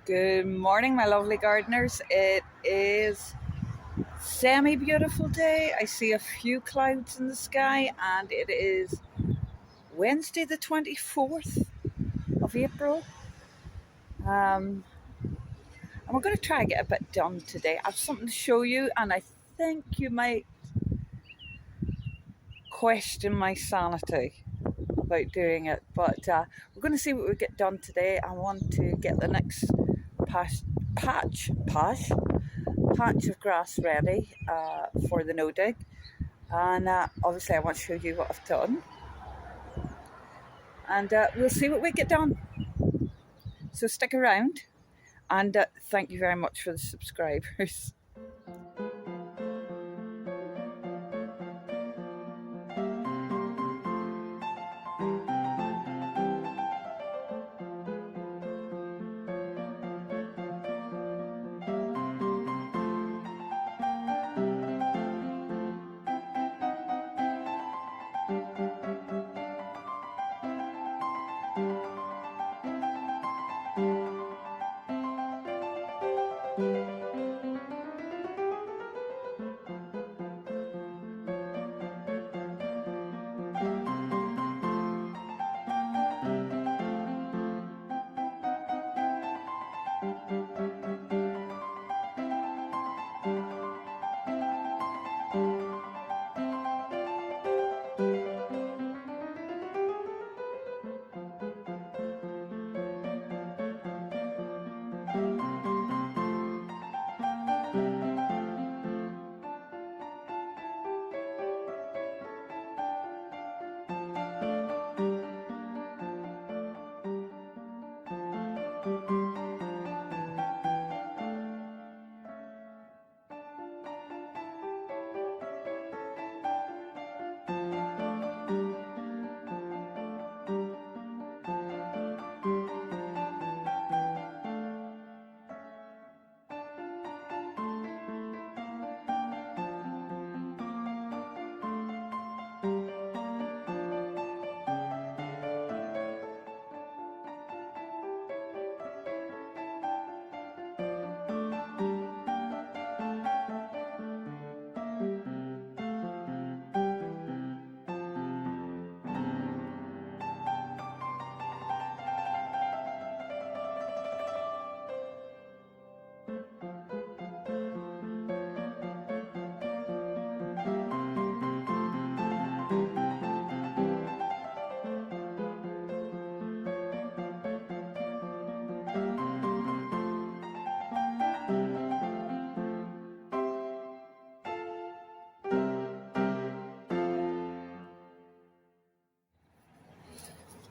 Good morning, my lovely gardeners. It is semi-beautiful day. I see a few clouds in the sky, and it is Wednesday the 24th of April. And we're going to try and get a bit done today. I have something to show you, and I think you might question my sanity about doing it, but we're going to see what we get done today. I want to get the next patch of grass ready for the no dig, and obviously I want to show you what I've done, and we'll see what we get done. So stick around, and thank you very much for the subscribers.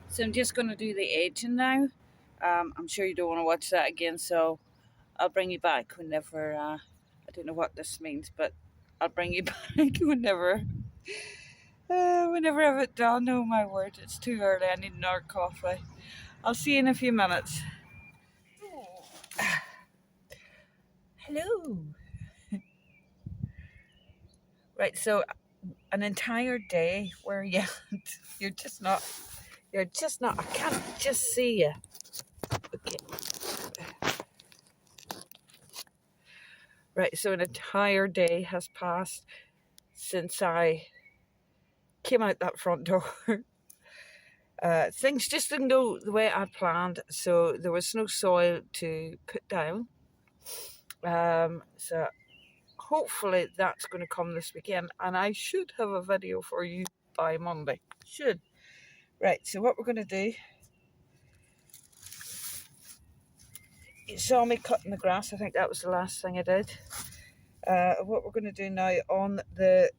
So I'm just going to do the edging now. I'm sure you don't want to watch that again, so I'll bring you back whenever, I don't know what this means, but I'll bring you back whenever I have it done. Oh my word, it's too early, I need another coffee. I'll see you in a few minutes. Hello. Right, so an entire day where you you're just not, I can't just see you. Okay. Right, so an entire day has passed since I came out that front door. Things just didn't go the way I planned, so there was no soil to put down. So hopefully that's going to come this weekend, and I should have a video for you by Monday. Should. Right, so what we're going to do, you saw me cutting the grass. I think that was the last thing I did. What we're going to do now on the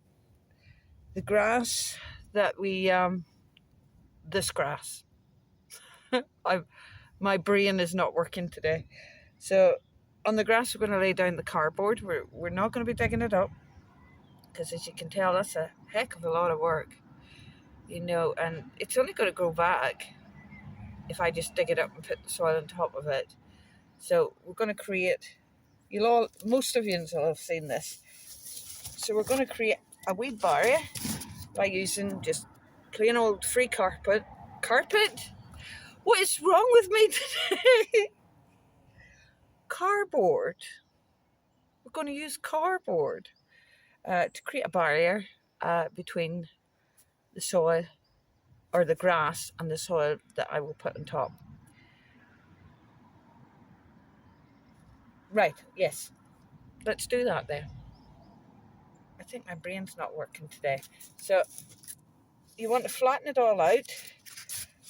grass that we, this grass, my brain is not working today. So on the grass, we're going to lay down the cardboard. We're not going to be digging it up, because as you can tell, that's a heck of a lot of work, you know, and it's only going to grow back if I just dig it up and put the soil on top of it. So we're going to create, most of you will have seen this. So we're going to create a weed barrier by using just plain old free carpet. Carpet? What is wrong with me today? cardboard. We're going to use cardboard to create a barrier between the soil, or the grass, and the soil that I will put on top. Right, yes. Let's do that then. I think my brain's not working today. So you want to flatten it all out,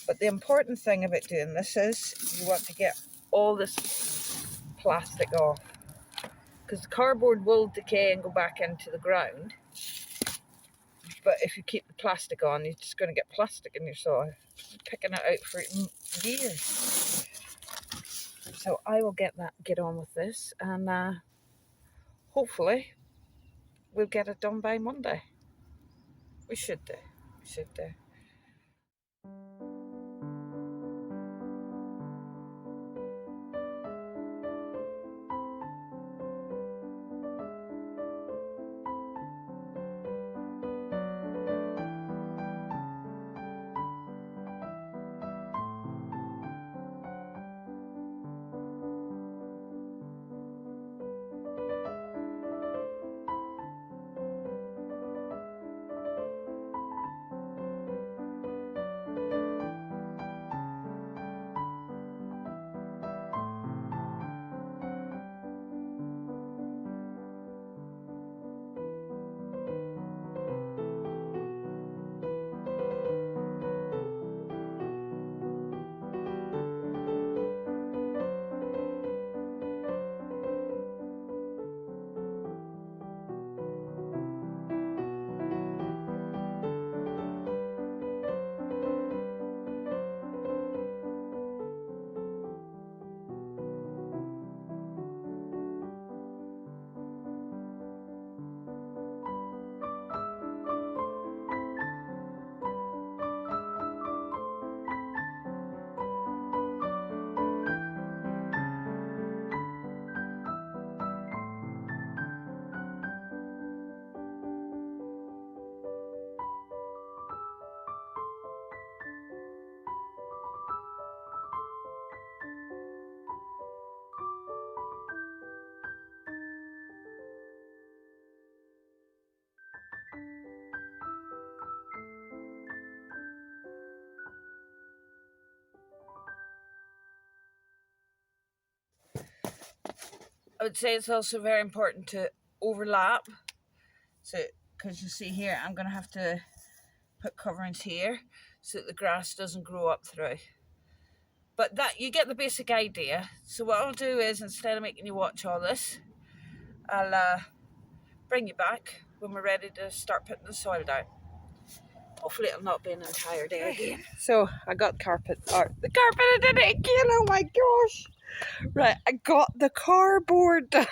but the important thing about doing this is you want to get all this plastic off, because the cardboard will decay and go back into the ground. But if you keep the plastic on, you're just going to get plastic in your soil. Picking it out for years. So I will get on with this, and hopefully we'll get it done by Monday. We should do. We should do. I would say it's also very important to overlap. So, because you see here, I'm going to have to put coverings here so that the grass doesn't grow up through. But that, you get the basic idea. So what I'll do is, instead of making you watch all this, I'll bring you back when we're ready to start putting the soil down. Hopefully it'll not be an entire day again. So I got the carpet I did it again, oh my gosh. Right, I got the cardboard down.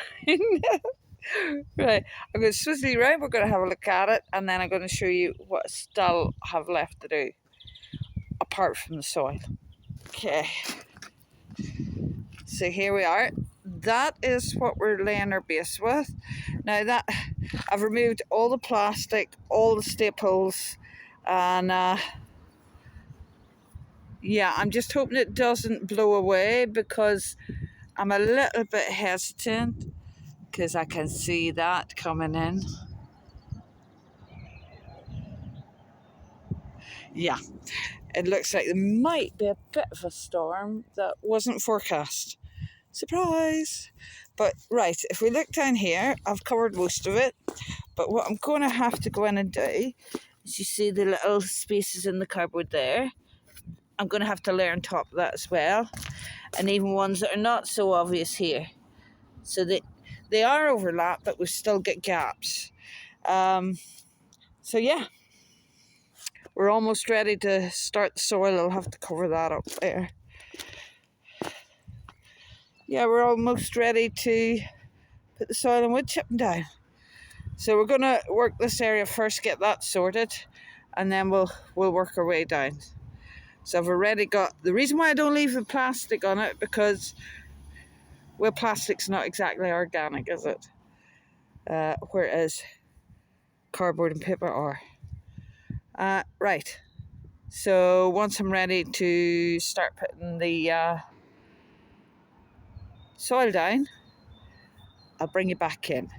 Right, I'm going to swizzle around, we're going to have a look at it, and then I'm going to show you what I still have left to do, apart from the soil. Okay, so here we are. That is what we're laying our base with. Now that, I've removed all the plastic, all the staples, and yeah, I'm just hoping it doesn't blow away, because I'm a little bit hesitant, because I can see that coming in. Yeah, it looks like there might be a bit of a storm that wasn't forecast. Surprise! But right, if we look down here, I've covered most of it. But what I'm going to have to go in and do is, you see the little spaces in the cardboard there? I'm going to have to layer on top of that as well. And even ones that are not so obvious here. So they are overlapped, but we still get gaps. So yeah, we're almost ready to start the soil. I'll have to cover that up there. Yeah, we're almost ready to put the soil and wood chipping down. So we're going to work this area first, get that sorted, and then we'll work our way down. So I've already got, the reason why I don't leave the plastic on it, because, well, plastic's not exactly organic, is it? Whereas cardboard and paper are. Right, so once I'm ready to start putting the soil down, I'll bring you back in.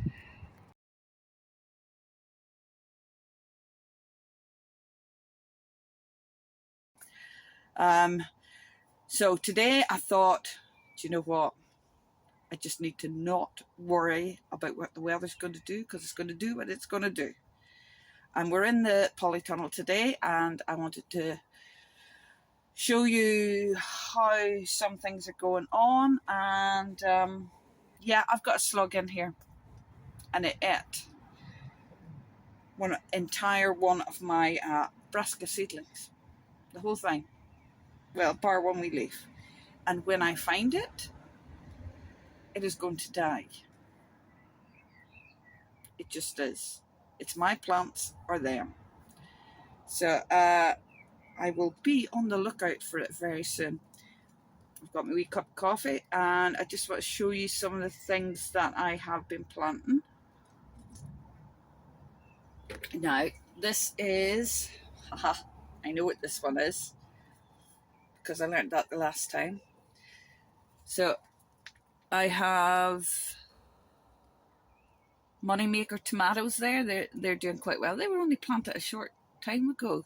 So today I thought, do you know what? I just need to not worry about what the weather's going to do, because it's going to do what it's going to do. And we're in the polytunnel today, and I wanted to show you how some things are going on. And yeah, I've got a slug in here, and it ate entire one of my brassica seedlings, the whole thing. Well, bar one wee leaf. And when I find it, it is going to die. It just is. It's my plants or them. So I will be on the lookout for it very soon. I've got my wee cup of coffee, and I just want to show you some of the things that I have been planting. Now, this is, haha, I know what this one is, because I learned that the last time. So I have Moneymaker tomatoes there. They're doing quite well. They were only planted a short time ago.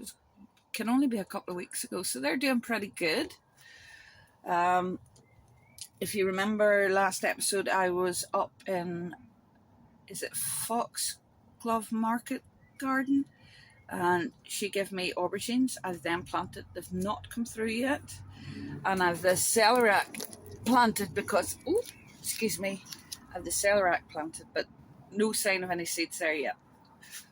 It can only be a couple of weeks ago, so they're doing pretty good. If you remember last episode, I was up in, is it Foxglove Market Garden? And she gave me aubergines. I've then planted. They've not come through yet. And I've the celeriac planted because, oh, excuse me, I've the celeriac planted, but no sign of any seeds there yet.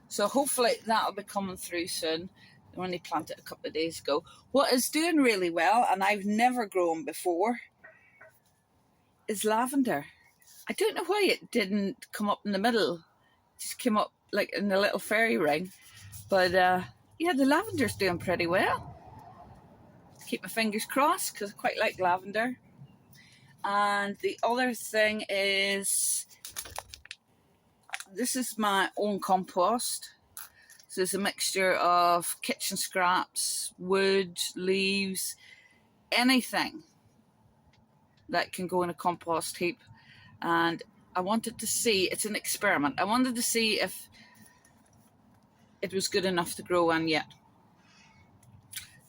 So hopefully that'll be coming through soon. I only planted a couple of days ago. What is doing really well, and I've never grown before, is lavender. I don't know why it didn't come up in the middle. It just came up like in a little fairy ring. But yeah, the lavender's doing pretty well. Keep my fingers crossed, because I quite like lavender. And the other thing is, this is my own compost. So it's a mixture of kitchen scraps, wood, leaves, anything that can go in a compost heap. And I wanted to see, it's an experiment, I wanted to see if it was good enough to grow on yet.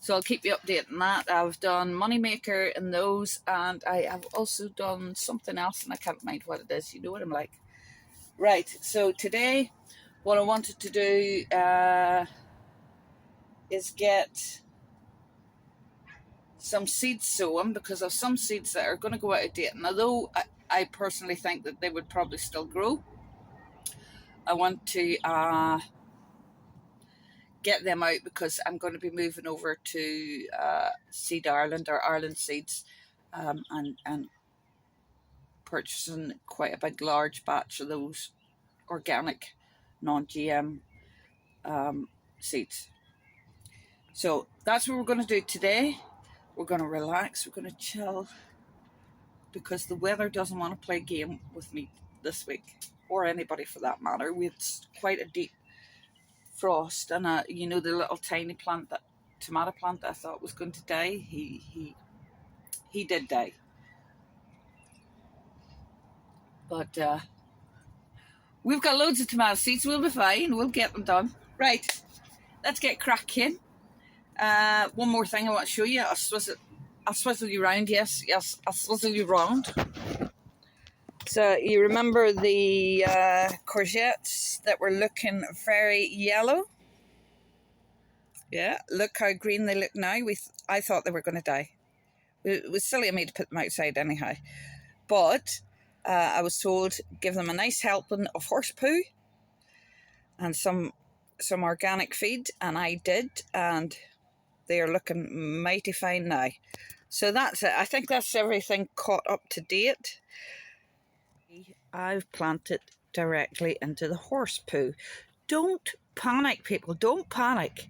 So I'll keep you updated on that. I've done Moneymaker in those, and I have also done something else, and I can't mind what it is. You know what I'm like. Right, so today what I wanted to do is get some seeds sown, because of some seeds that are going to go out of date. And although I personally think that they would probably still grow, I want to get them out, because I'm going to be moving over to Seed Ireland, or Ireland Seeds, and purchasing quite a big large batch of those organic non-GM seeds. So that's what we're going to do today. We're going to relax, we're going to chill, because the weather doesn't want to play a game with me this week, or anybody for that matter. We had quite a deep frost, and you know, the little tiny plant, that tomato plant that I thought was going to die, he did die. But we've got loads of tomato seeds. We'll be fine. We'll get them done. Right, let's get cracking. One more thing I want to show you. I'll swizzle you round. Yes, I'll swizzle you round. So you remember the courgettes that were looking very yellow? Yeah, look how green they look now. I thought they were going to die. It was silly of me to put them outside anyhow. But I was told, give them a nice helping of horse poo and some organic feed, and I did, and they are looking mighty fine now. So that's it. I think that's everything caught up to date. I've planted directly into the horse poo. Don't panic, people. Don't panic.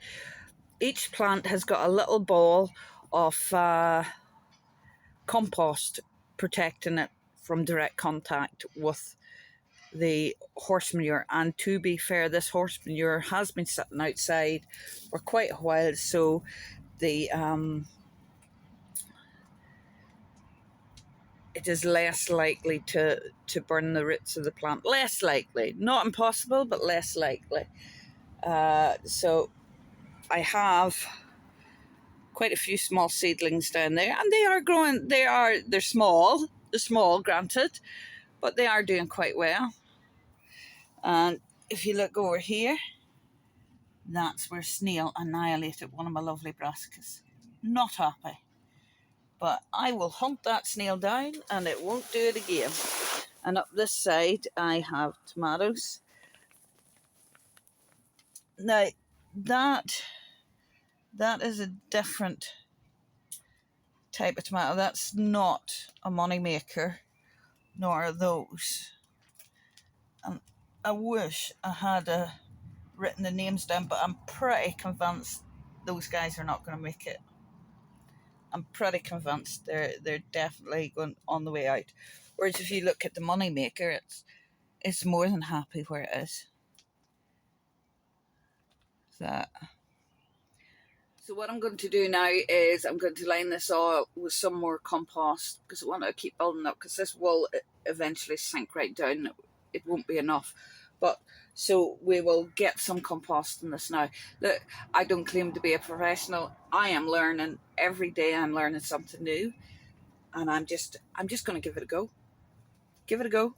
Each plant has got a little ball of compost protecting it from direct contact with the horse manure. And to be fair, this horse manure has been sitting outside for quite a while, so the it is less likely to burn the roots of the plant. Less likely, not impossible, but less likely. So I have quite a few small seedlings down there, and they are growing. They're small. They're small, granted, but they are doing quite well. And if you look over here, that's where snail annihilated one of my lovely brassicas. Not happy. But I will hunt that snail down and it won't do it again. And up this side I have tomatoes. Now that is a different type of tomato. That's not a money maker, nor are those. And I wish I had written the names down, but I'm pretty convinced those guys are not going to make it. I'm pretty convinced they're definitely going on the way out. Whereas if you look at the money maker, it's more than happy where it is. That. So what I'm going to do now is I'm going to line this all with some more compost because I want to keep building up, because this will eventually sink right down. It won't be enough. But so we will get some compost in this now. Look, I don't claim to be a professional. I am learning every day. I'm learning something new, and I'm just going to give it a go. Give it a go.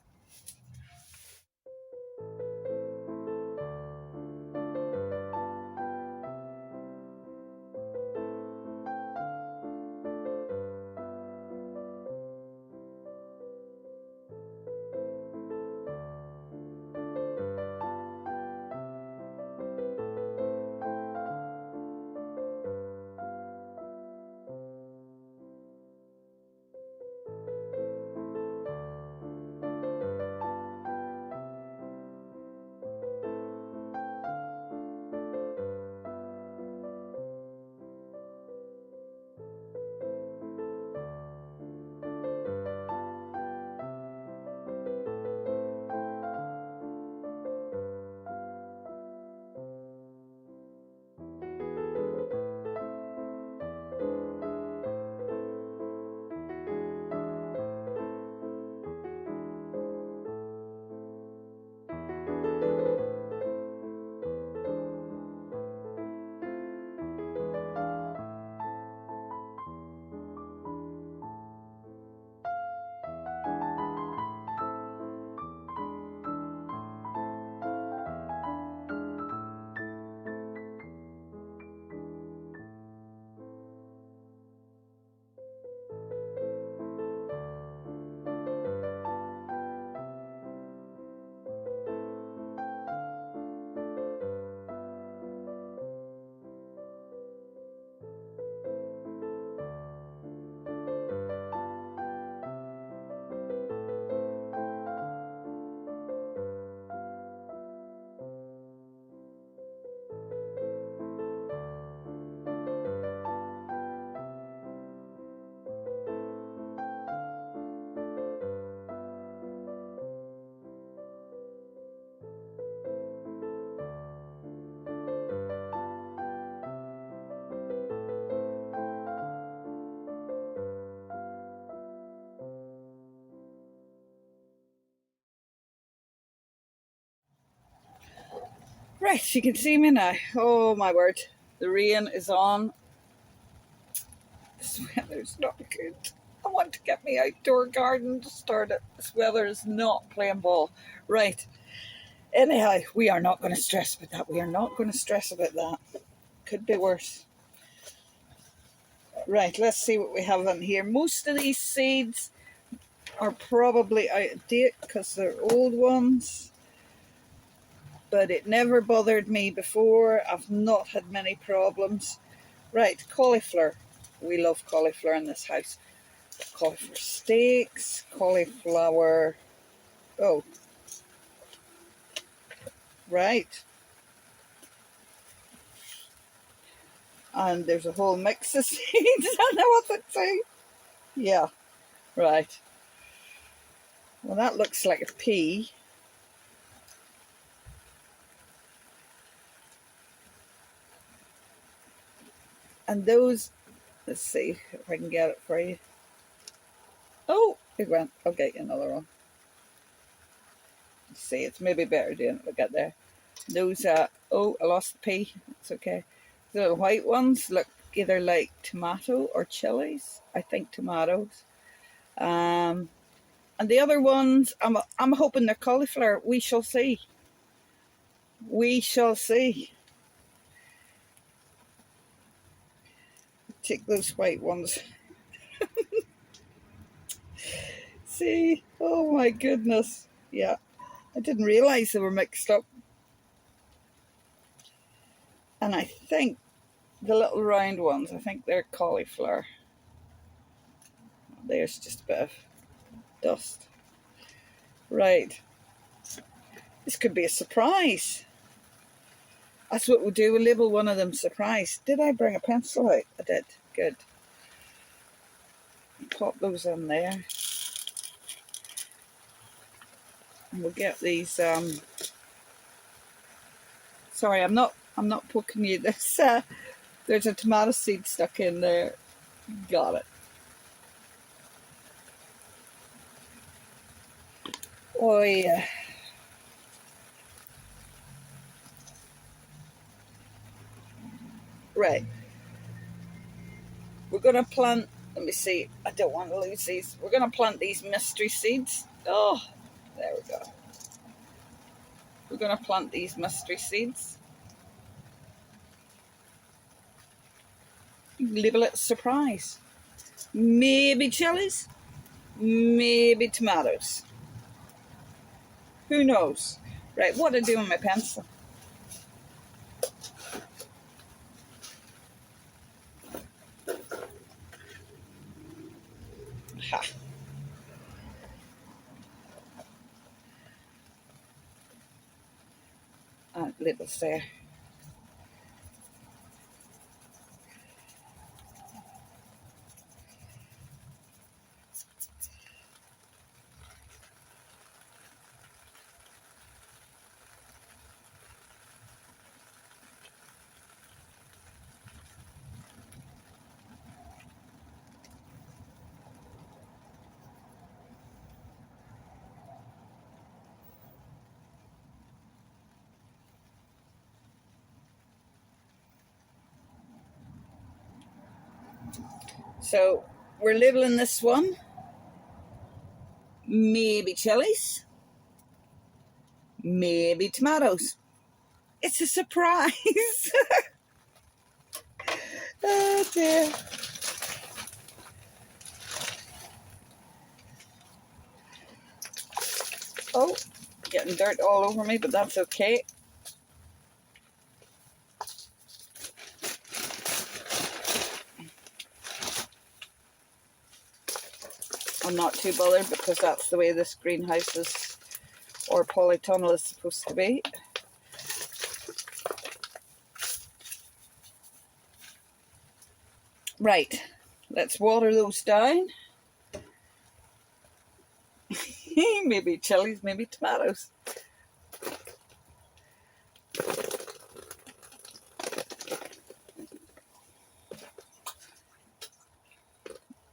Right, you can see me now. Oh my word, the rain is on. This weather's not good. I want to get my outdoor garden to start it. This weather is not playing ball. Right, anyhow, we are not going to stress about that. We are not going to stress about that. Could be worse. Right, let's see what we have in here. Most of these seeds are probably out of date because they're old ones. But it never bothered me before. I've not had many problems. Right, cauliflower. We love cauliflower in this house. Cauliflower steaks, cauliflower. Oh, right. And there's a whole mix of seeds. I know what to say. Yeah, right. Well, that looks like a pea. And those, let's see if I can get it for you. Oh, It went. I'll get you another one. Let's see, it's maybe better doing it. Look at there. Those, oh, I lost the P. It's okay. The little white ones look either like tomato or chilies. I think tomatoes. And the other ones, I'm hoping they're cauliflower. We shall see. We shall see. Take those white ones. See? Oh my goodness. Yeah. I didn't realize they were mixed up. And I think the little round ones, I think they're cauliflower. There's just a bit of dust. Right. This could be a surprise. That's what we'll do. We'll label one of them surprise. Did I bring a pencil out? I did. Good. Pop those in there. And we'll get these, sorry, I'm not poking you. There's a tomato seed stuck in there. Got it. Oh yeah. Right. We're going to plant, let me see, I don't want to lose these. We're going to plant these mystery seeds. Oh, there we go. We're going to plant these mystery seeds. Label it surprise. Maybe chilies, maybe tomatoes. Who knows? Right, what do I do with my pencil? Ha. Labels there. So we're labeling this one maybe chilies, maybe tomatoes. It's a surprise. Oh dear. Oh, getting dirt all over me, but that's okay. I'm not too bothered because that's the way this greenhouse is, or polytunnel is supposed to be. Right, let's water those down. Maybe chilies, maybe tomatoes.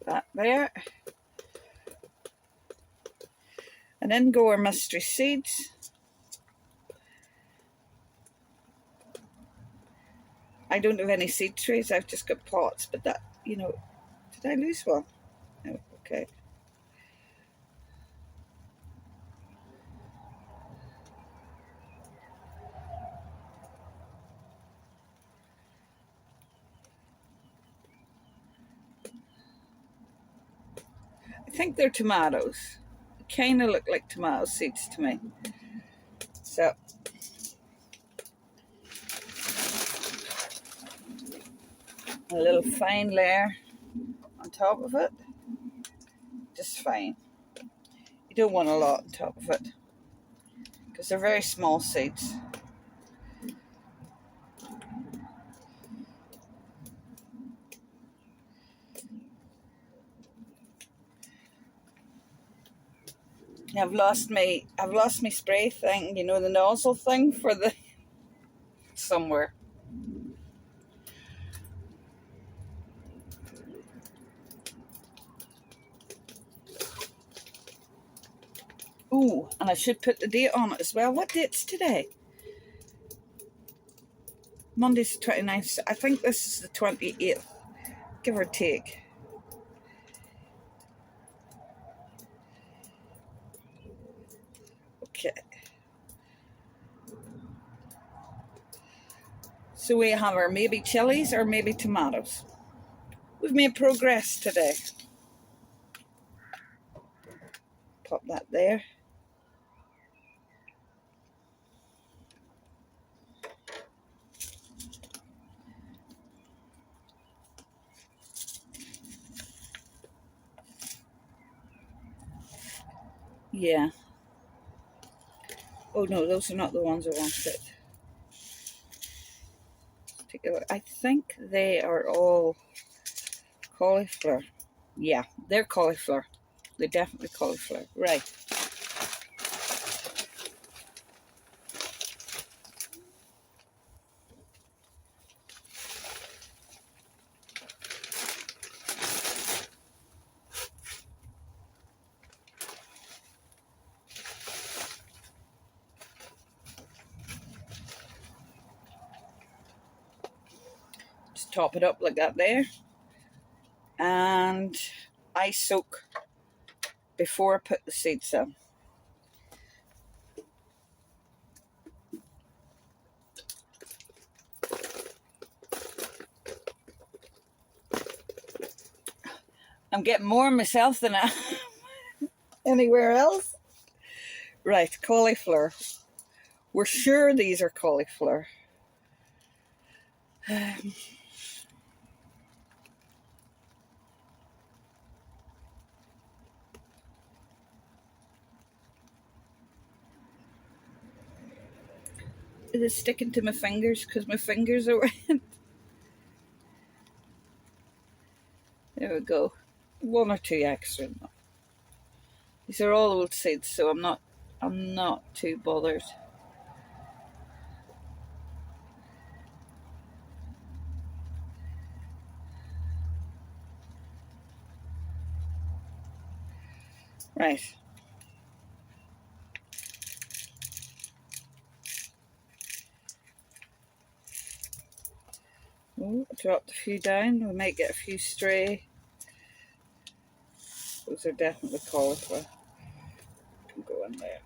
That there. And then go our mystery seeds. I don't have any seed trays, I've just got pots, but that, you know, did I lose one? No, okay. I think they're tomatoes. They kind of look like tomato seeds to me. So, a little fine layer on top of it. Just fine. You don't want a lot on top of it because they're very small seeds. I've lost my spray thing, you know, the nozzle thing for the somewhere. Oh, and I should put the date on it as well. What date's today? Monday's the 29th. I think this is the 28th, give or take. Okay. So we have our maybe chilies or maybe tomatoes. We've made progress today. Pop that there. Yeah. Oh no, those are not the ones I wanted. Take a look. I think they are all cauliflower. Yeah, they're cauliflower. They're definitely cauliflower. Right. Just top it up like that there. And I soak before I put the seeds in. I'm getting more myself than I anywhere else. Right, cauliflower. We're sure these are cauliflower. It is sticking to my fingers because my fingers are wet. There we go. One or two extra. These are all old seeds, so I'm not too bothered. Right. Oh, dropped a few down. We might get a few stray. Those are definitely cauliflower. Can go in there.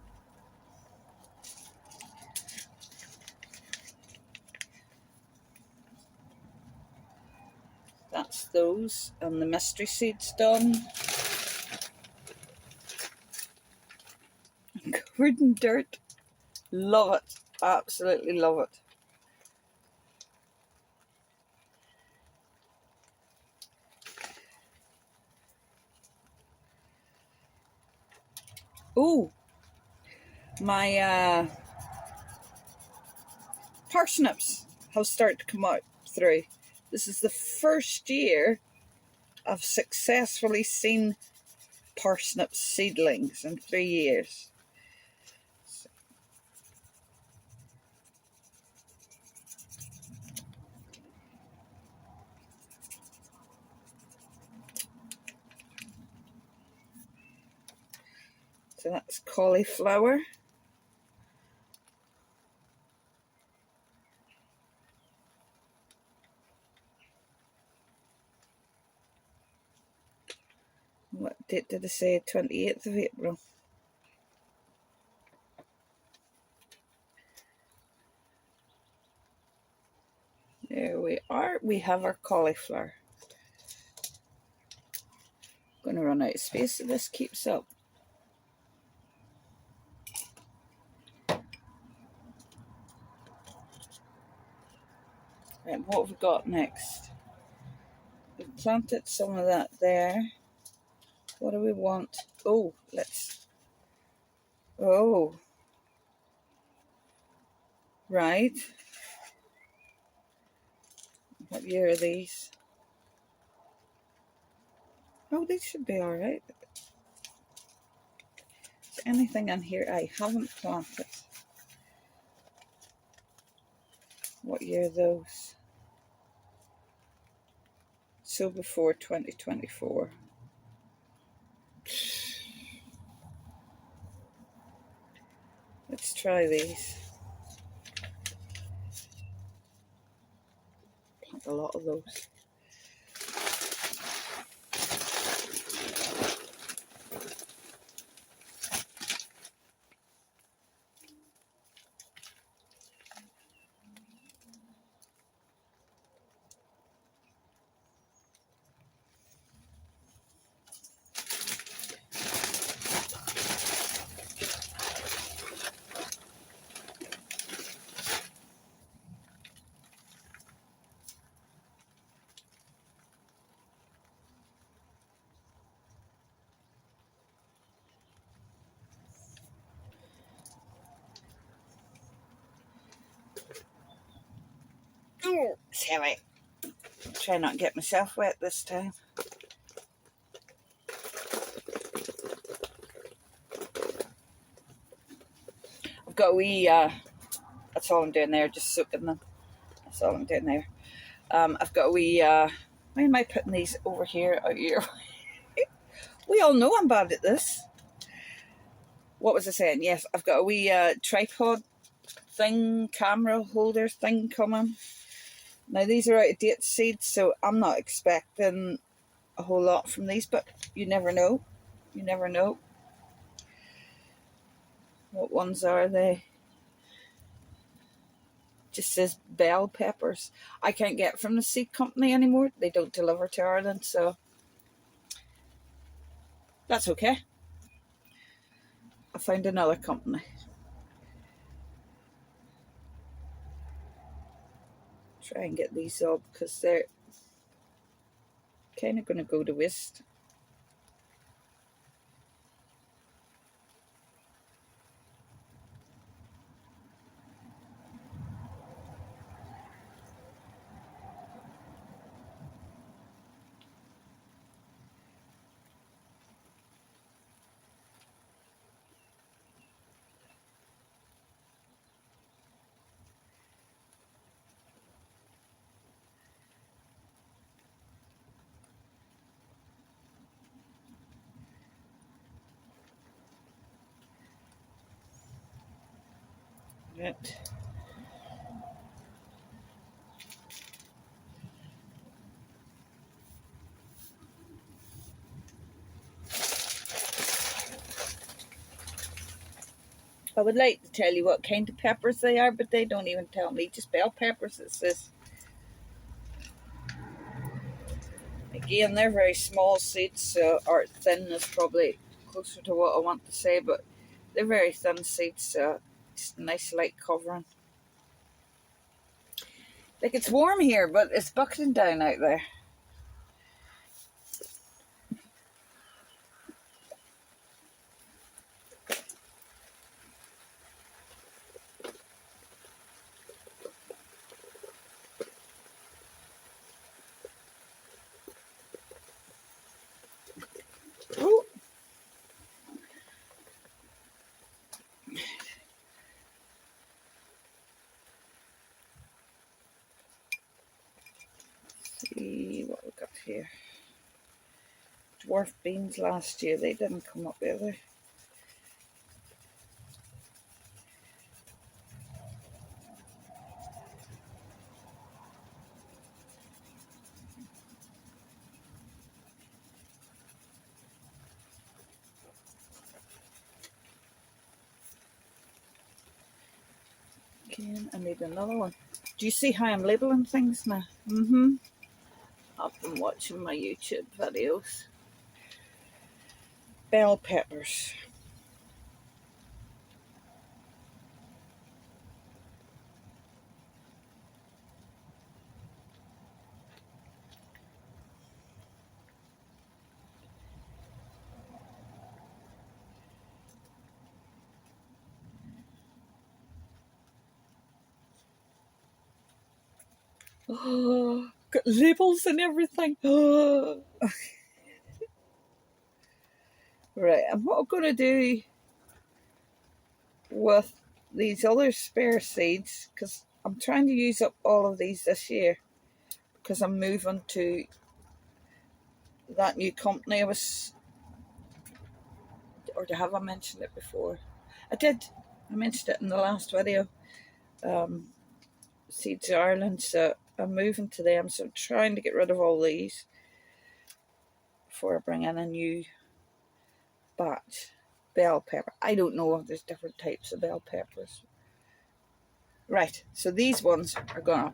That's those, and the mystery seeds done. Covered in dirt. Love it. Absolutely love it. Oh, my parsnips have started to come out through. This is the first year I've successfully seen parsnip seedlings in 3 years. So that's cauliflower. What date did I say? 28th of April. There we are. We have our cauliflower. Going to run out of space if this keeps up. Right, what have we got next? We've planted some of that there. What do we want? Oh, let's... Oh. Right. What year are these? Oh, these should be alright. Is there anything in here I haven't planted? What year are those? So before 2024. Let's try these. Plant a lot of those. Oh, it's heavy. Try not to get myself wet this time. I've got a wee, that's all I'm doing there, just soaking them. That's all I'm doing there. I've got a wee, why am I putting these over here, out here? We all know I'm bad at this. What was I saying? Yes, I've got a wee tripod thing, camera holder thing coming. Now these are out of date seeds, so I'm not expecting a whole lot from these, but you never know. You never know. What ones are they? Just says bell peppers. I can't get from the seed company anymore. They don't deliver to Ireland, so that's okay. I found another company. Try and get these up because they're kind of going to go to waste. Right. I would like to tell you what kind of peppers they are, but they don't even tell me. Just bell peppers, it says. Again, they're very small seeds, so, or thin is probably closer to what I want to say, but they're very thin seeds, so it's a nice light covering. Like, it's warm here, but it's bucketing down out there. Ooh. See what we got here. Dwarf beans last year, they didn't come up either. Again, I need another one. Do you see how I'm labeling things now? I've been watching my YouTube videos. Bell peppers. Oh, got labels and everything. Oh. Right, and what I'm going to do with these other spare seeds, because I'm trying to use up all of these this year, because I'm moving to that new company I was, or have I mentioned it before? I did. I mentioned it in the last video. Seeds Ireland, so I'm moving to them, so I'm trying to get rid of all these before I bring in a new batch. Bell pepper. I don't know if there's different types of bell peppers. Right, so these ones are gonna,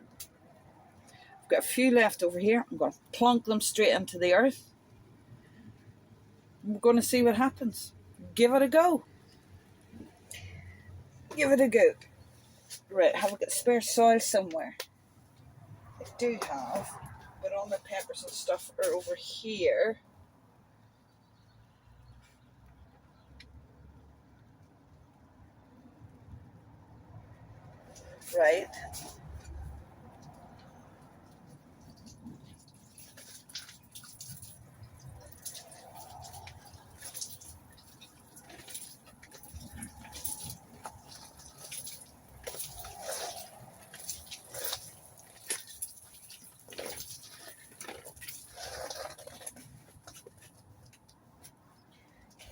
I've got a few left over here. I'm gonna plonk them straight into the earth. We're gonna see what happens. Give it a go. Give it a go. Right, have I got spare soil somewhere? I do have, but all my peppers and stuff are over here. Right.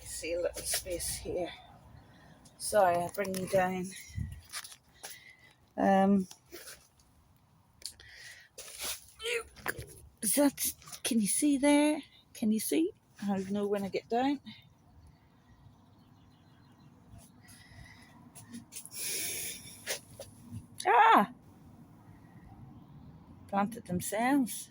See a little space here. Sorry, I'll bring you down. Is that, can you see there? Can you see? I don't know when I get down. Ah! Planted themselves.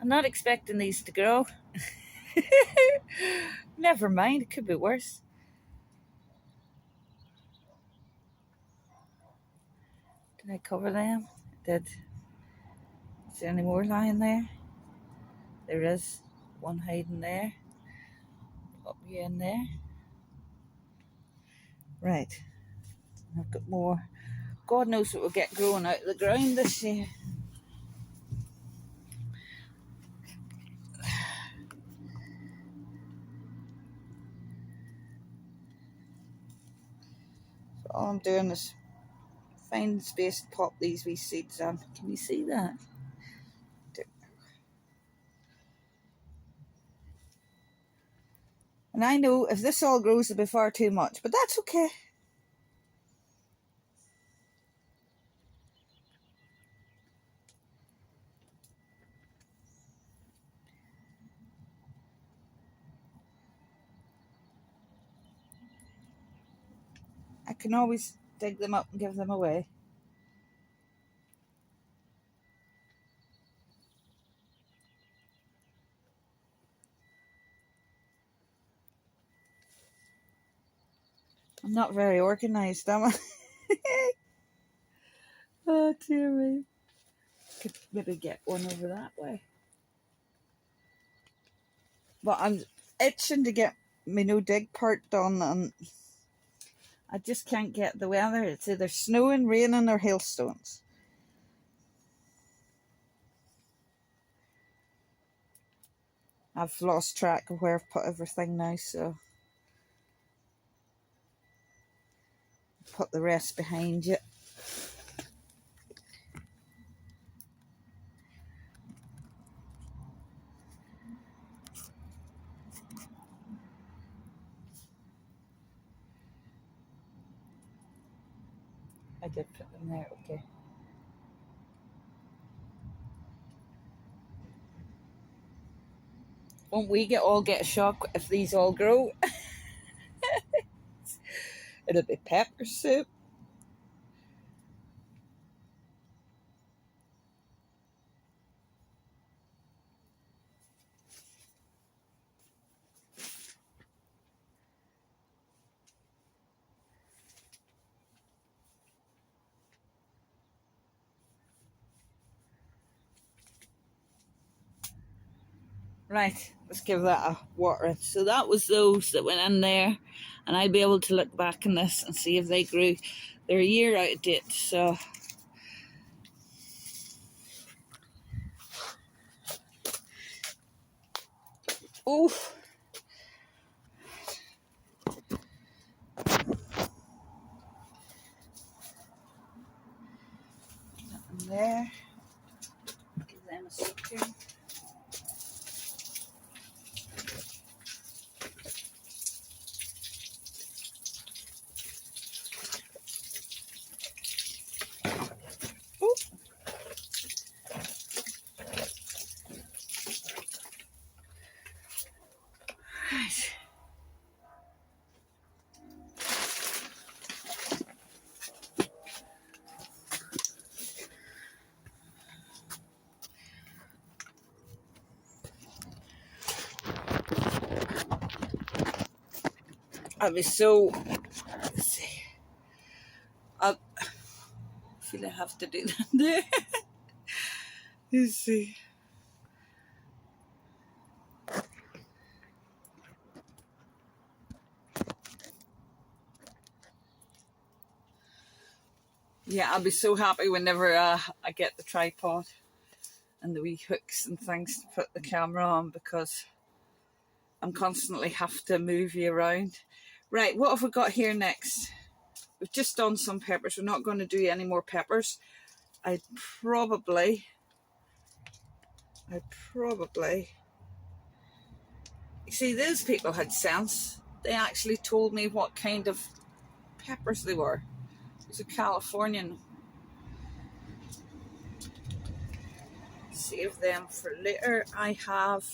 I'm not expecting these to grow. Never mind, it could be worse. Did I cover them? I did. Is there any more lying there? There is one hiding there. Pop you in there. Right. I've got more. God knows what we'll get growing out of the ground this year. So all I'm doing is find space to pop these wee seeds in. Can you see that? And I know if this all grows it'll be far too much, but that's okay. I can always dig them up and give them away. I'm not very organised, am I? Oh dear me. Could maybe get one over that way. But I'm itching to get my no dig part done, and I just can't get the weather. It's either snowing, raining or hailstones. I've lost track of where I've put everything now, so put the rest behind you. I did put them there, okay. Won't we all get a shock if these all grow? It'll be pepper soup. Right, let's give that a water. So that was those that went in there, and I'll be able to look back in this and see if they grew. They're a year out of date, so oof. Nothing there. Give them a soaking. I'll be so, let's see, I feel I have to do that there. Let's see. Yeah, I'll be so happy whenever I get the tripod and the wee hooks and things to put the camera on, because I'm constantly have to move you around. Right, what have we got here next? We've just done some peppers. We're not going to do any more peppers. I'd probably, you see, those people had sense. They actually told me what kind of peppers they were. It was a Californian. Save them for later. I have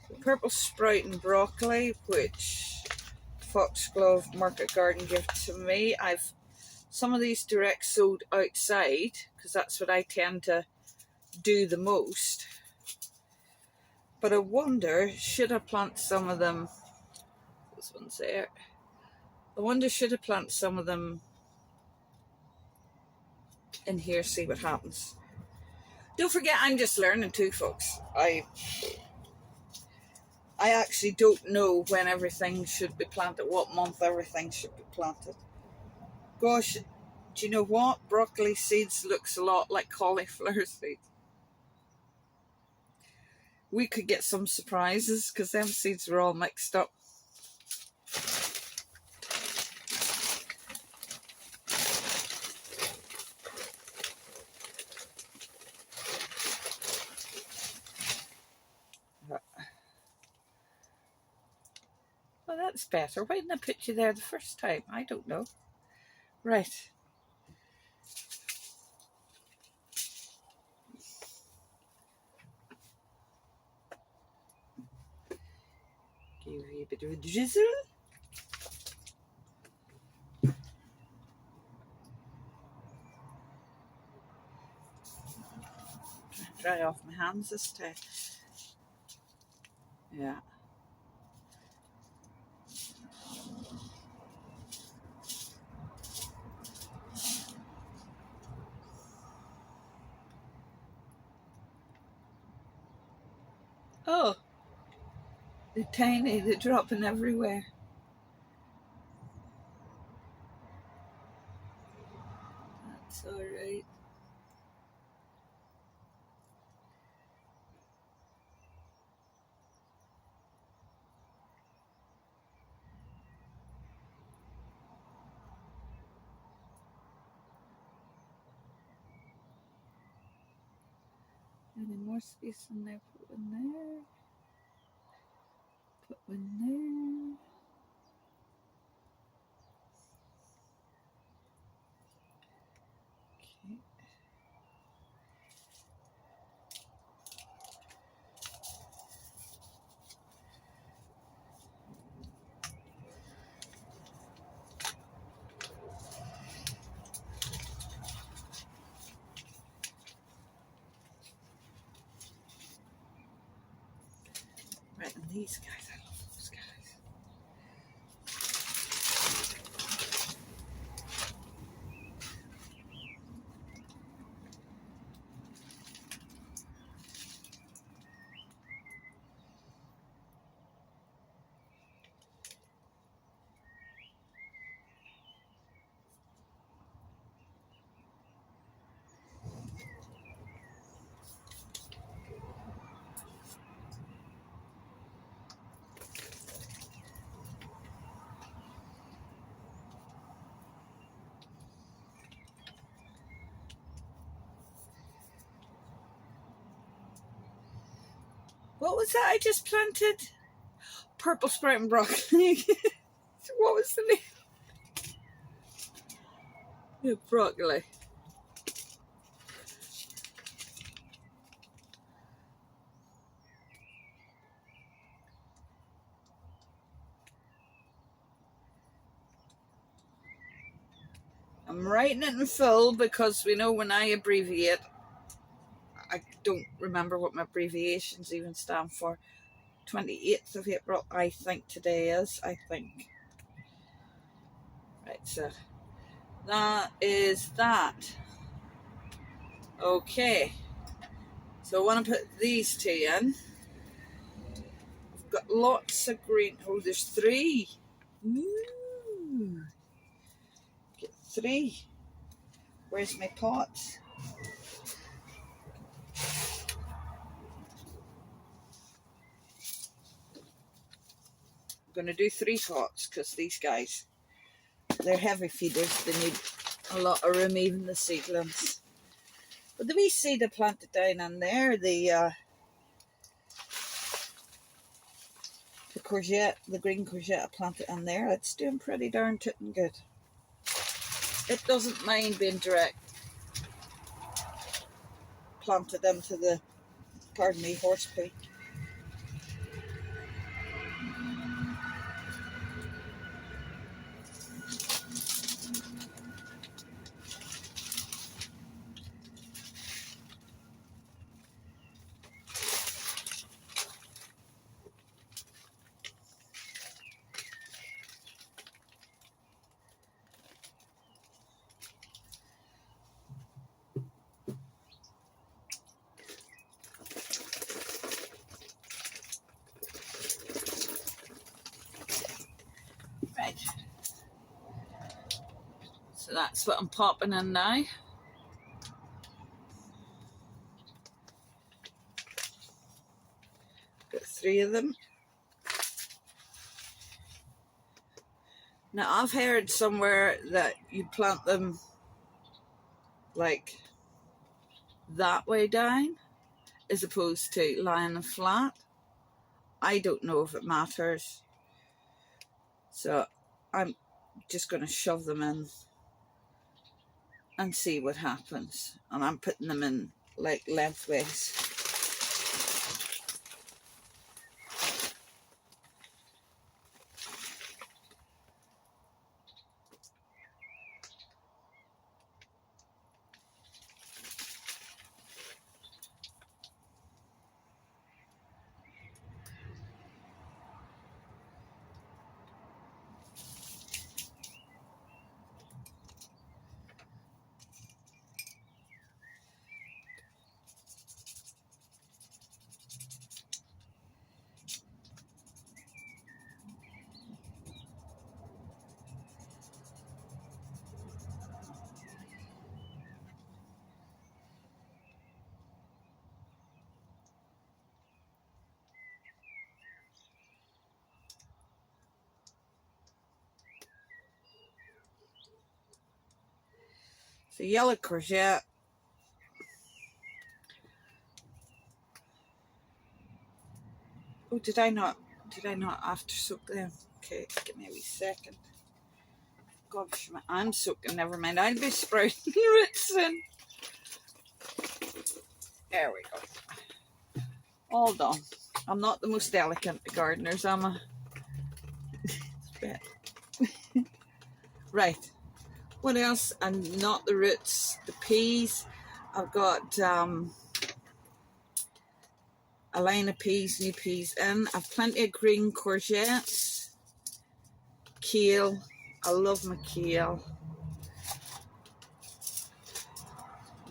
the purple sprout and broccoli, which Foxglove Market Garden gave to me. I've some of these direct sowed outside because that's what I tend to do the most. But I wonder, should I plant some of them? This one's there. I wonder, should I plant some of them in here, see what happens. Don't forget, I'm just learning too, folks. I actually don't know when everything should be planted, what month everything should be planted. Gosh, do you know what? Broccoli seeds looks a lot like cauliflower seeds. We could get some surprises because them seeds are all mixed up. Well, that's better. Why didn't I put you there the first time? I don't know. Right. Give you a bit of a drizzle. Dry off my hands this time. Yeah. Oh, they're tiny. They're dropping everywhere. That's all right. Any more space in there? Put one there. Put one there. Okay. Right, and these guys, I love those guys. What was that I just planted? Purple sprout and broccoli. What was the name? Yeah, broccoli. I'm writing it in full because we know when I abbreviate, I don't remember what my abbreviations even stand for. 28th of April, I think today is, I think. Right, so that is that. Okay, so I want to put these two in. I've got lots of green. Oh, there's 3. Ooh. Get 3. Where's my pots? I'm going to do 3 pots because these guys, they're heavy feeders. They need a lot of room, even the seedlings. But the wee seed I planted down in there, the courgette, the green courgette I planted in there, it's doing pretty darn tootin' good. It doesn't mind being direct planted into the, pardon me, horse pee. Right. So that's what I'm popping in now. Got 3 of them. Now I've heard somewhere that you plant them like that way down as opposed to lying flat. I don't know if it matters. So I'm just going to shove them in and see what happens. And I'm putting them in like lengthways. The yellow courgette. Oh, did I not after soak them? Okay, give me a wee second. Gosh, I'm soaking, never mind. I'll be sprouting roots in. There we go. All done. I'm not the most elegant of gardeners, am I? Right. What else? And not the roots, the peas. I've got a line of peas, new peas in. I've plenty of green courgettes, kale. I love my kale.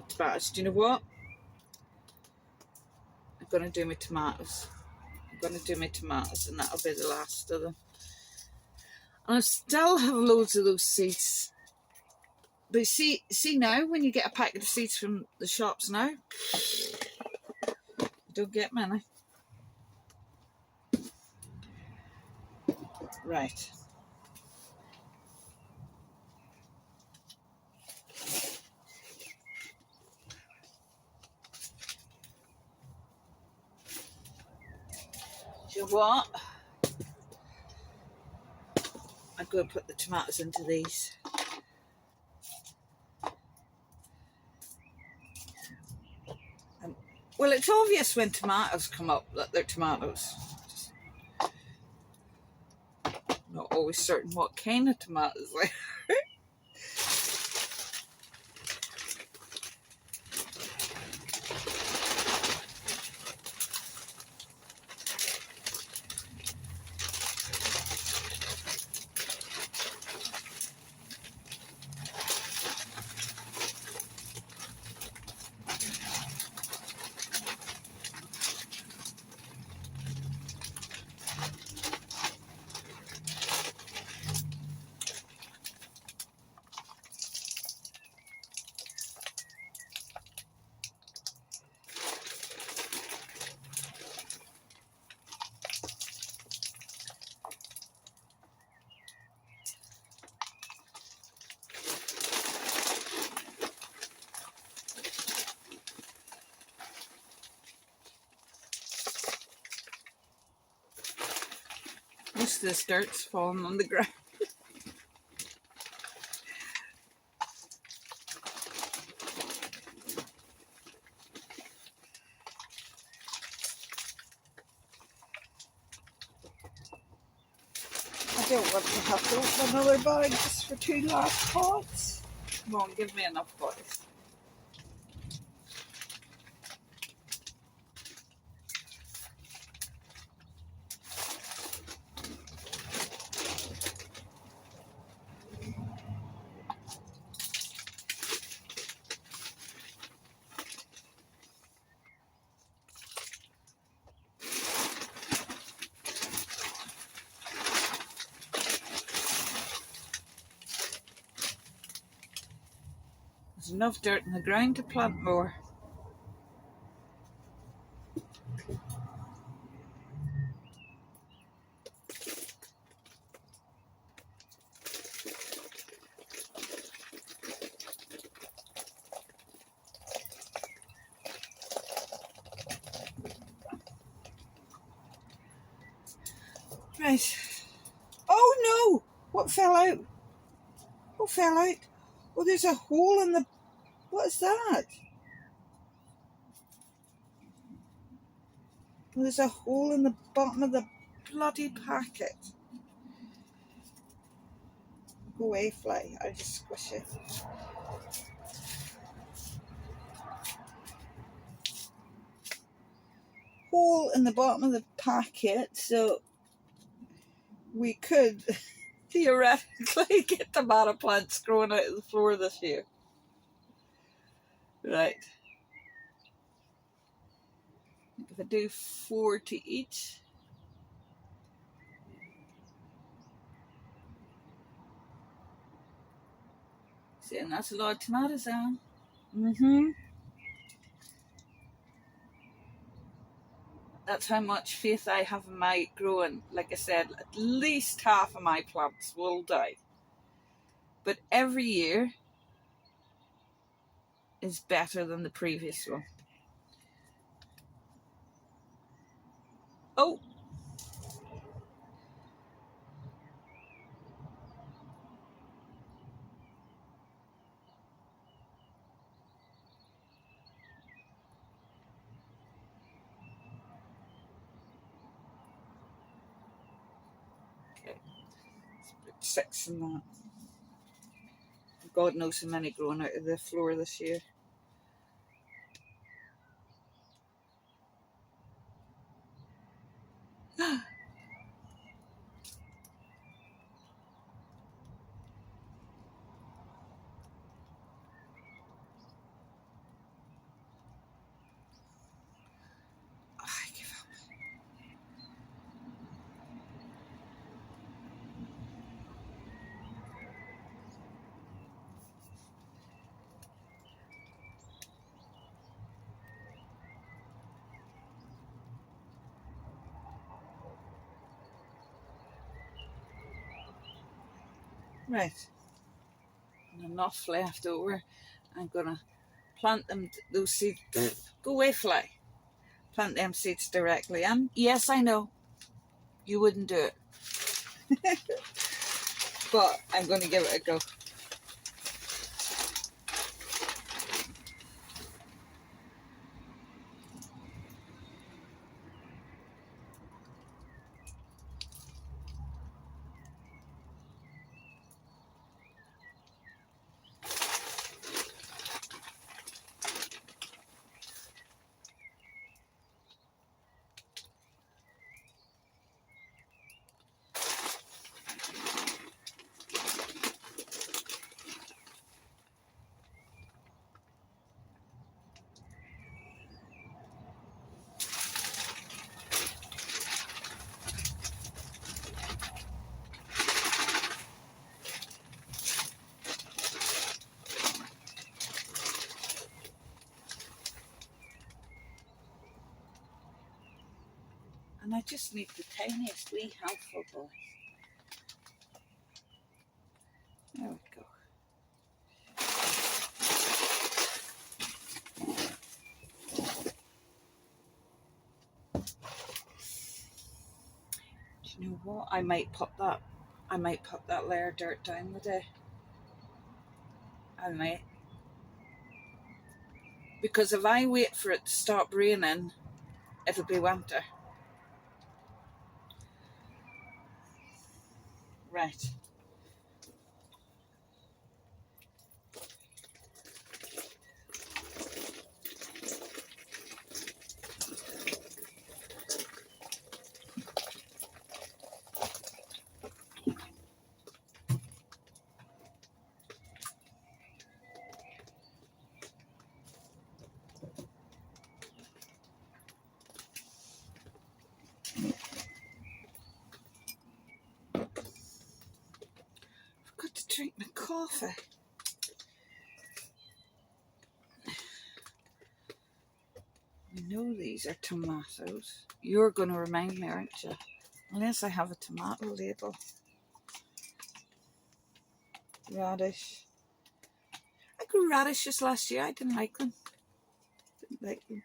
Tomatoes. Do you know what? I'm going to do my tomatoes. I'm going to do my tomatoes, and that'll be the last of them. And I still have loads of those seeds. But see now, when you get a packet of seeds from the shops now, you don't get many. Right. Do you know what? I'm going to put the tomatoes into these. Well, it's obvious when tomatoes come up that they're tomatoes. Just not always certain what kind of tomatoes they are. Most of this dirt's falling on the ground. I don't want to have to open another bag just for 2 last pots. Come on, give me enough, boys. There's enough dirt in the ground to plant more. Right. Oh no! What fell out? What fell out? Oh, there's a hole in the... What's that? There's a hole in the bottom of the bloody packet. Go away, fly. I just squish it. Hole in the bottom of the packet, so we could theoretically get tomato plants growing out of the floor this year. Right. If I do 4 to each. See, and that's a lot of tomatoes, Anne. That's how much faith I have in my growing. Like I said, at least half of my plants will die. But every year is better than the previous one. Oh! Okay. Let's put 6 in that. God knows how many growing out of the floor this year. I give up. Right. And enough left over. I'm gonna plant them, those seeds. Go away, fly. Plant them seeds directly. And yes, I know you wouldn't do it. But I'm going to give it a go. And I just need the tiniest wee handful, boys. There we go. Do you know what? I might put that layer of dirt down today. I might. Because if I wait for it to stop raining, it'll be winter. Right. I've got to drink my coffee. I know these are tomatoes. You're going to remind me, aren't you? Unless I have a tomato label. Radish. I grew radishes last year. I didn't like them. Didn't like them.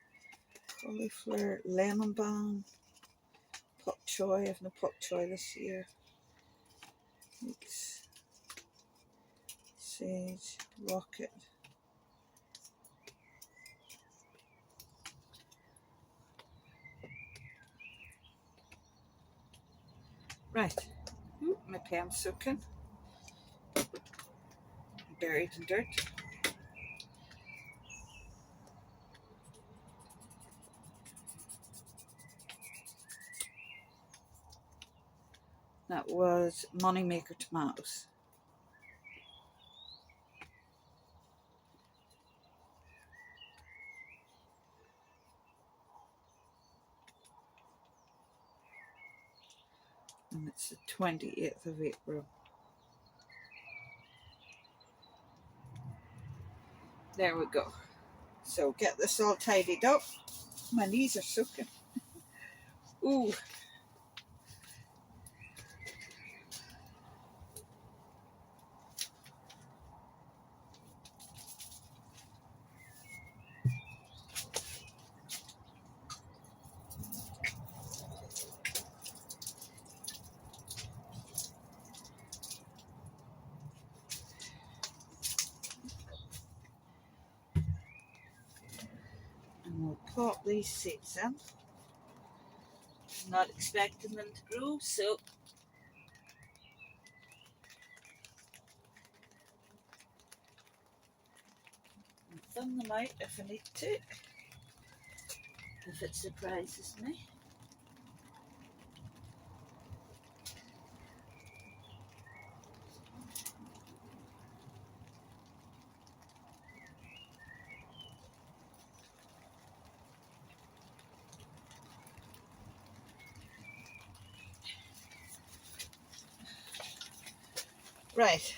Cauliflower, lemon balm, pak choy. I have no pak choy this year. Mix, sage, rocket. Right. Ooh, my pen's soaking. Buried in dirt. That was Moneymaker tomatoes. And it's the 28th of April. There we go. So get this all tidied up. My knees are soaking. Ooh. And we'll pop these seeds in. Not expecting them to grow, so I'll thin them out if I need to, if it surprises me. Right,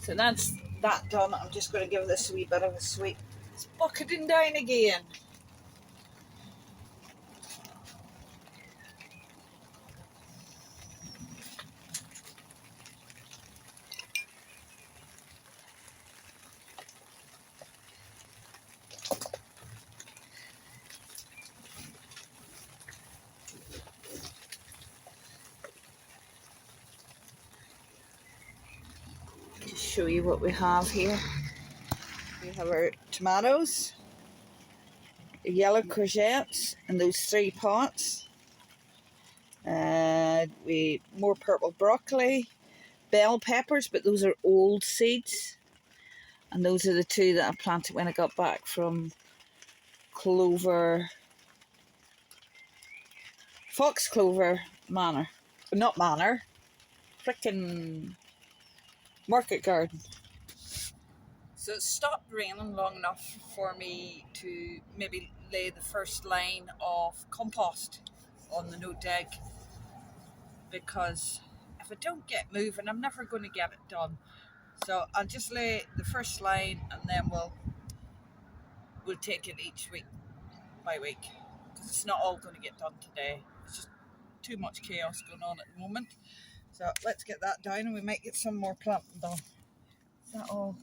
so that's that done. I'm just going to give this a wee bit of a sweep. It's bucketing down again. Just show you what we have here. We have our tomatoes, yellow courgettes in those 3 pots. We more purple broccoli, bell peppers, but those are old seeds. And those are the 2 that I planted when I got back from Fox Clover Manor. Not Manor, frickin' Market Garden. So it stopped raining long enough for me to maybe lay the first line of compost on the no dig, because if I don't get moving, I'm never going to get it done. So I'll just lay the first line, and then we'll take it each week by week, because it's not all going to get done today. It's just too much chaos going on at the moment. So let's get that down, and we might get some more planting done. Is that all?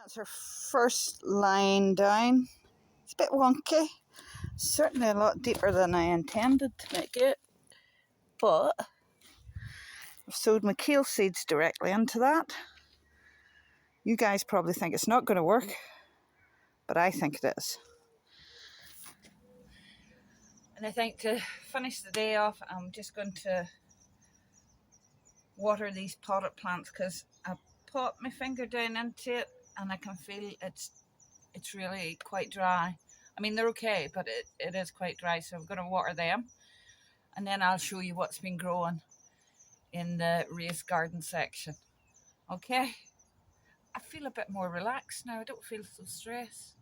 That's our first line down. It's a bit wonky. Certainly a lot deeper than I intended to make it. But I've sowed my kale seeds directly into that. You guys probably think it's not going to work, but I think it is. And I think to finish the day off, I'm just going to water these potted plants because I put my finger down into it and I can feel it's really quite dry. I mean, they're okay, but it is quite dry, so I'm going to water them. And then I'll show you what's been growing in the raised garden section. Okay? I feel a bit more relaxed now. I don't feel so stressed.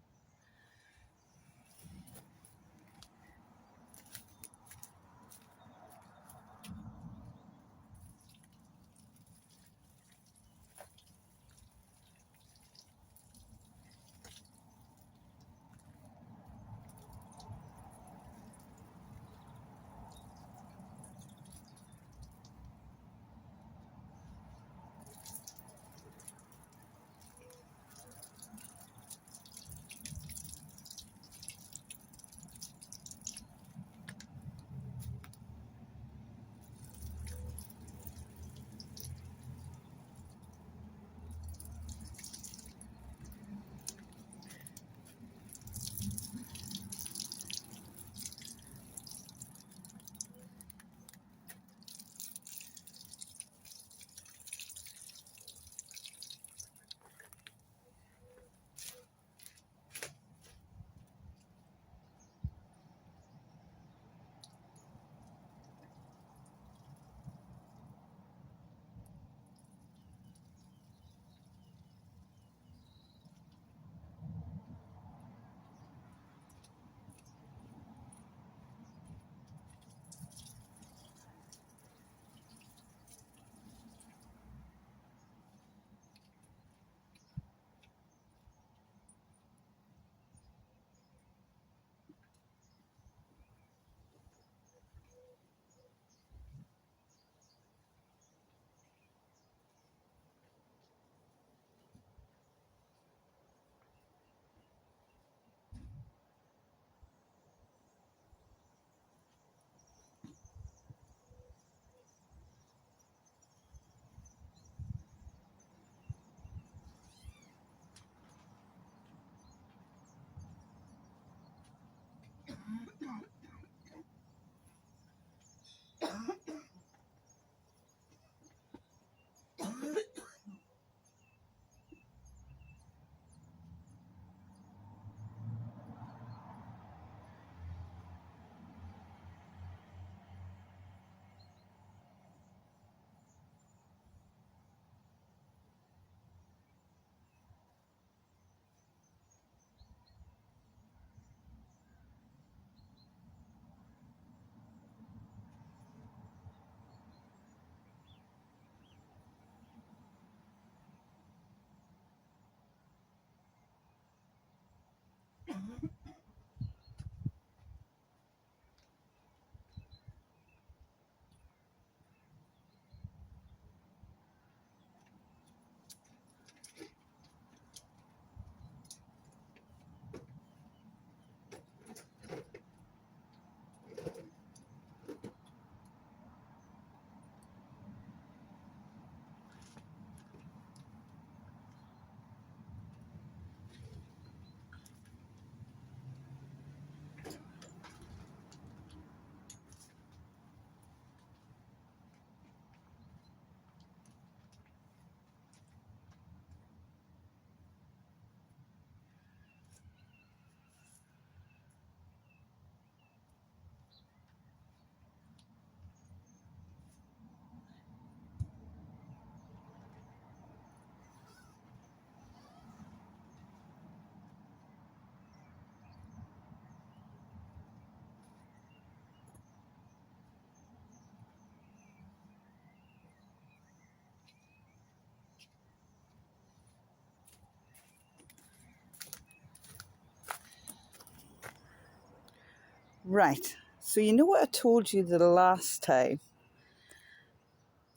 Right, so you know what I told you the last time?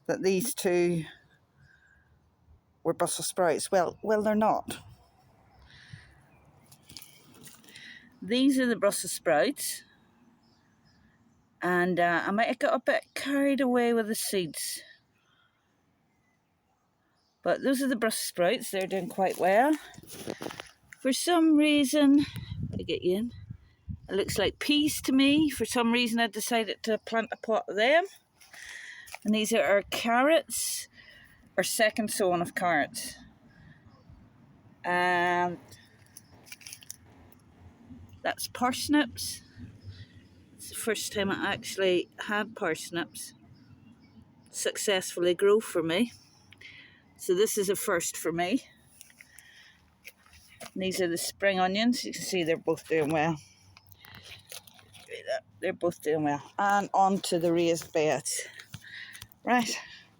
That these two were Brussels sprouts. Well, they're not. These are the Brussels sprouts. And I might have got a bit carried away with the seeds. But those are the Brussels sprouts. They're doing quite well. For some reason, I get you in. It looks like peas to me. For some reason, I decided to plant a pot of them. And these are our carrots, our second sowing of carrots. And that's parsnips. It's the first time I actually had parsnips successfully grow for me. So this is a first for me. And these are the spring onions. You can see they're both doing well. They're both doing well. And on to the raised beds. Right.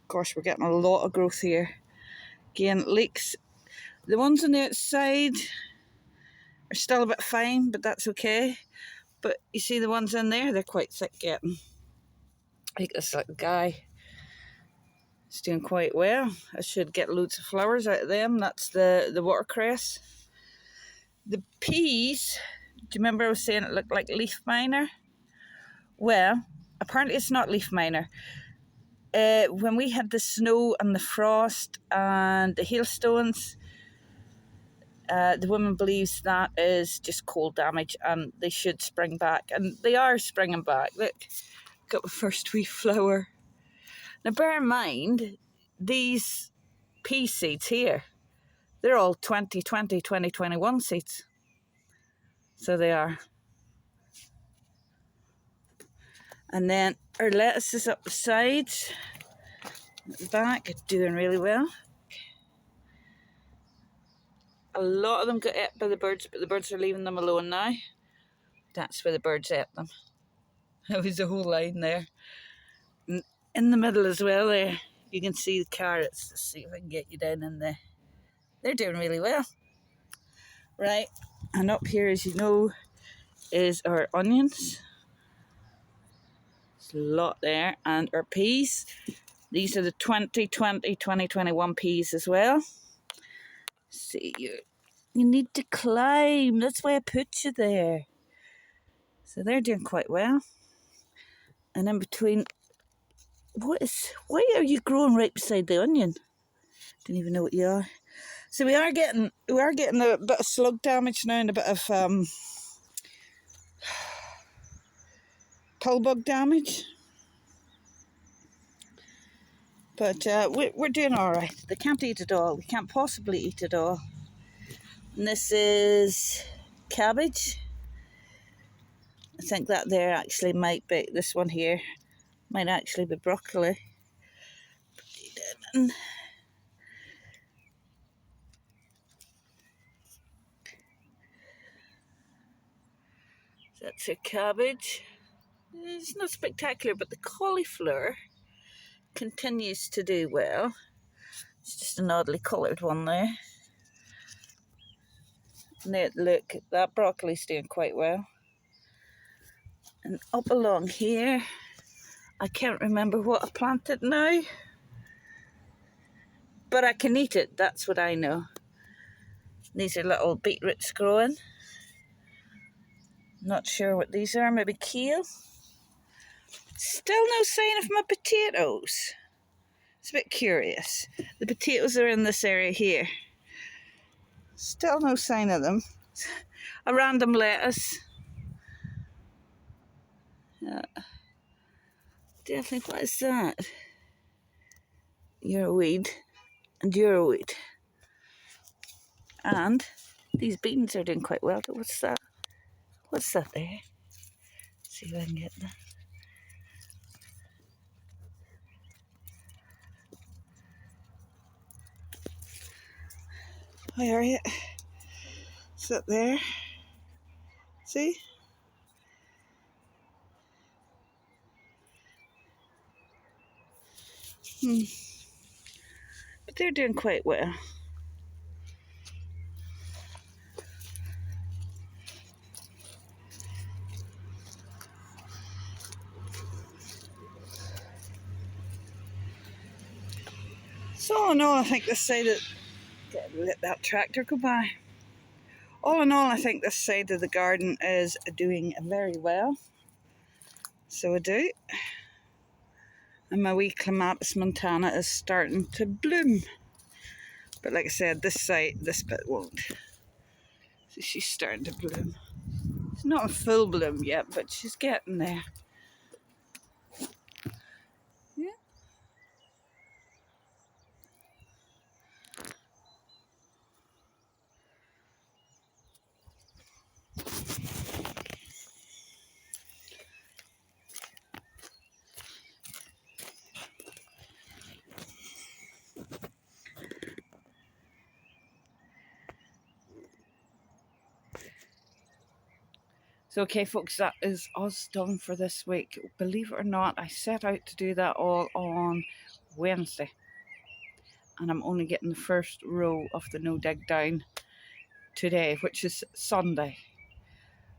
Gosh, we're getting a lot of growth here. Again, leeks. The ones on the outside are still a bit fine, but that's okay. But you see the ones in there, they're quite thick getting. Like this little guy. It's doing quite well. I should get loads of flowers out of them. That's the watercress. The peas, do you remember I was saying it looked like leaf miner? Well, apparently it's not leaf miner. When we had the snow and the frost and the hailstones, the woman believes that is just cold damage and they should spring back. And they are springing back. Look, got the first wee flower. Now bear in mind, these pea seeds here, they're all 2020, 2021 seeds. So they are. And then our lettuce is up the sides. At the back, it's doing really well. A lot of them got ate by the birds, but the birds are leaving them alone now. That's where the birds ate them. There was a whole line there. And in the middle as well there, you can see the carrots. Let's see if I can get you down in there. They're doing really well. Right, and up here, as you know, is our onions. There's a lot there. And our peas. These are the 2020, 2021 peas as well. See, you need to climb. That's why I put you there. So they're doing quite well. And in between, why are you growing right beside the onion? Don't even know what you are. So we are getting a bit of slug damage now and a bit of pill bug damage. But we're doing all right. They can't eat it all. We can't possibly eat it all. And this is cabbage. I think that there actually might be, this one here, might actually be broccoli. That's a cabbage. It's not spectacular, but the cauliflower continues to do well. It's just an oddly coloured one there. Now, look, that broccoli's doing quite well. And up along here, I can't remember what I planted now. But I can eat it, that's what I know. These are little beetroots growing. Not sure what these are, maybe kale. Still no sign of my potatoes. It's a bit curious. The potatoes are in this area here. Still no sign of them. A random lettuce. Definitely, what is that? You're a weed. And you're a weed. And these beans are doing quite well. What's that? What's that there? Let's see if I can get that. Where are you? Is that there? See? But they're doing quite well. So all in all, I think this side of let that tractor go by. All in all, I think this side of the garden is doing very well. So I do. And my wee Clematis montana is starting to bloom. But like I said, this side, this bit won't. So she's starting to bloom. It's not in full bloom yet, but she's getting there. Yeah. So, okay, folks, that is us done for this week. Believe it or not, I set out to do that all on Wednesday. And I'm only getting the first row of the no dig down today, which is Sunday.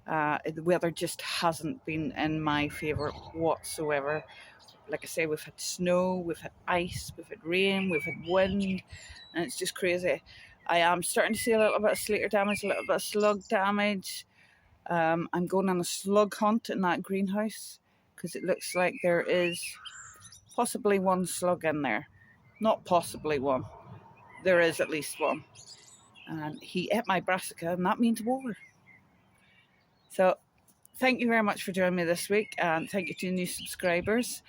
The weather just hasn't been in my favour whatsoever. Like I say, we've had snow, we've had ice, we've had rain, we've had wind, and it's just crazy. I am starting to see a little bit of slater damage, a little bit of slug damage. I'm going on a slug hunt in that greenhouse because it looks like there is possibly one slug in there. Not possibly one. There is at least one. And he ate my brassica, and that means war. So thank you very much for joining me this week, and thank you to new subscribers.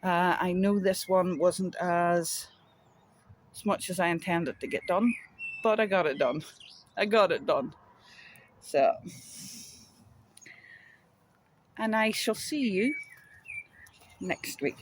I know this one wasn't as much as I intended to get done, but I got it done. I got it done. So, and I shall see you next week.